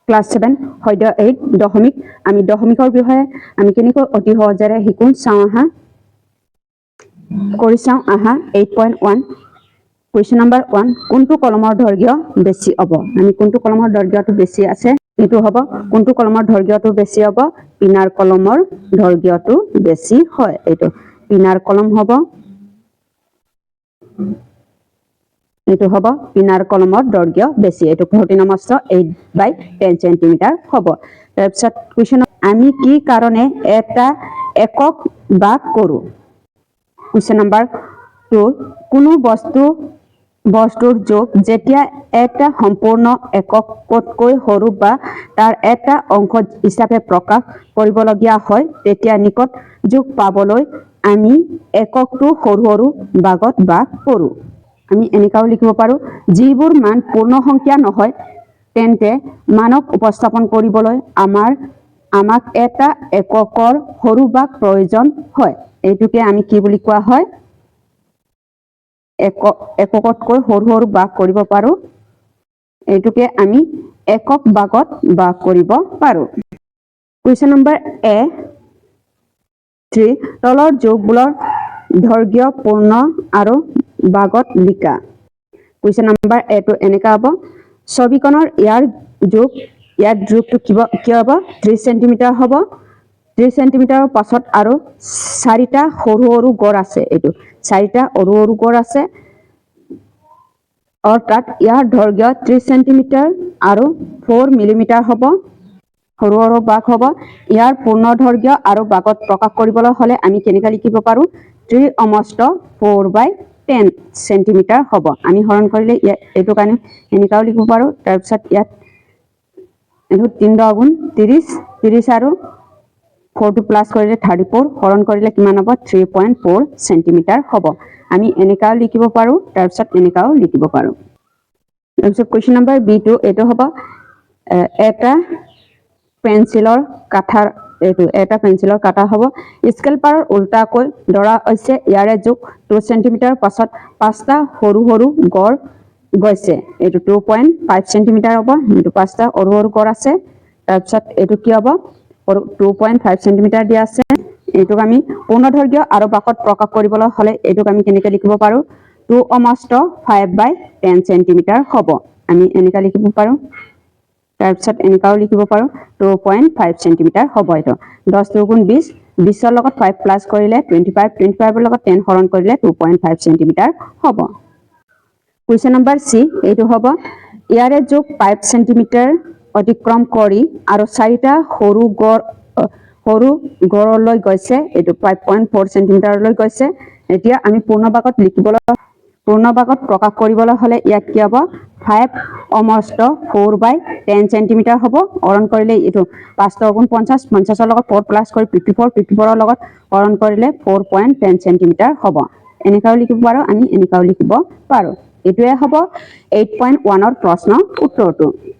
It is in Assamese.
ক্লাস 7 হয়তো 8 দশমিক আমি দশমিকৰ বিষয়ে আমি কেনেকৈ অতি সহজেৰে শিকো চাওঁ আহা কৰি চাওঁ আহা 8.1 কুৱেশ্যন নম্বৰ 1 কোনটো কলমৰ দৈৰ্ঘ্য বেছি হ'ব আমি কোনটো কলমৰ দৈৰ্ঘ্যটো বেছি আছে এটো হ'ব কোনটো কলমৰ দৈৰ্ঘ্যটো বেছি হ'ব পিনাৰ কলমৰ দৈৰ্ঘ্যটো বেছি হয় এটো পিনাৰ কলম হ'ব এটো হ'ব পিনাৰ কলমৰ দৈৰ্ঘ্য বেছি এটো 8/10 cm হ'ব তাৰপিছত কুৱেশ্যন আমি কি কাৰণে এটা একক ভাগ কৰো কুৱেশ্যন নম্বৰ 2 কোনো বস্তুৰ যোগ যেতিয়া এটা সম্পূৰ্ণ এককতকৈ সৰু বা তাৰ এটা অংশ হিচাপে প্ৰকাশ কৰিবলগীয়া হয় তেতিয়া নিকট যোগ পাবলৈ আমি এককটো সৰু সৰু ভাগত ভাগ কৰো আমি এনেকাও লিখিব পাৰো যিবোৰ মান পূৰ্ণ সংখ্যা নহয় তেন্তে মানক উপস্থাপন কৰিবলৈ আমাক এটা এককৰ সৰু ভাগ প্ৰয়োজন হয় এইটোকে আমি কি বুলি কোৱা হয় এককতকৈ সৰু সৰু ভাগ কৰিব পাৰো এইটোকে আমি একক ভাগত ভাগ কৰিব পাৰো কুৱেশ্যন নম্বৰ এ 3 তলৰ যোগবোৰৰ দৈৰ্ঘ্য পূৰ্ণ আৰু ভাগত লিখা কুৱেশ্যন নম্বৰ এ টো এনেকা হ'ব ছবিখনৰ ইয়াৰ যোগটো কি হ'ব 30 cm হ'ব 30 cm পাছত আৰু 4টা সৰু সৰু গড় আছে এটো 4টা সৰু সৰু গড় আছে অৰ্থাৎ ইয়াৰ দৈৰ্ঘ্য 30 cm আৰু 4 mm হ'ব সৰু সৰু ভাগ হ'ব ইয়াৰ পূৰ্ণ দৈৰ্ঘ্য আৰু ভাগত প্ৰকাশ কৰিবলৈ হলে আমি কেনেকৈ লিখিব পাৰো 3/4/10 cm হ'ব আমি হৰণ কৰিলে এটো কাৰণে এনেকাও লিখিব পাৰো তাৰ পিছত ইয়াত এটো 3 × 30 আৰু 4 টো প্লাস কৰিলে 34 হৰণ কৰিলে কিমান হ'ব 3.4 cm হ'ব আমি এনেকাও লিখিব পাৰো তাৰ পিছত এনেকাও লিখিব পাৰো তাৰপিছত কোৱেশ্যন নম্বৰ বি টো এটো হ'ব এটা পেন্সিলৰ কাটা হ'ব স্কেল পাৰৰ উল্টাকৈ ধৰা হৈছে ইয়াৰে যোগ 2 cm পাছত 5টা সৰু সৰু গড় গৈছে এটো 2.5 cm হ'ব এটো 5টা সৰু সৰু গড় আছে তাৰপিছত এটো কি হ'ব 2.5 cm দিয়া আছে এটোক আমি পূৰ্ণ দৈৰ্ঘ্য আৰু ভাগত প্ৰকাশ কৰিবলৈ হলে এটোক আমি কেনেকৈ লিখিব পাৰো 2/5/10 cm হ'ব আমি এনেকা লিখিব পাৰো তাৰপিছত এনেকাও লিখিব পাৰো 2.5 cm হ'ব এটো 10 × 20 20 ৰ লগত 5 প্লাস কৰিলে 25 25 ৰ লগত 10 হৰণ কৰিলে 2.5 cm হ'ব কুৱেশ্যন নম্বৰ সি এটো হ'ব ইয়াৰে যোগ 5 cm অতিক্ৰম কৰি আৰু 4টা সৰু গড়লৈ গৈছে এটো 5.4 cm লৈ গৈছে এতিয়া আমি পূৰ্ণ ভাগত প্ৰকাশ কৰিবলৈ হলে ইয়াত কি হ'ব 5/4/10 cm হ'ব হৰণ কৰিলে এটো 5 × 50 50 ৰ লগত 4 প্লাস কৰি 54 ৰ লগত হৰণ কৰিলে 4.10 cm হ'ব এনেকাও লিখিব পাৰো আমি এনেকাও লিখিব পাৰো এটোৱে হ'ব 8.1 ৰ প্ৰশ্নৰ উত্তৰটো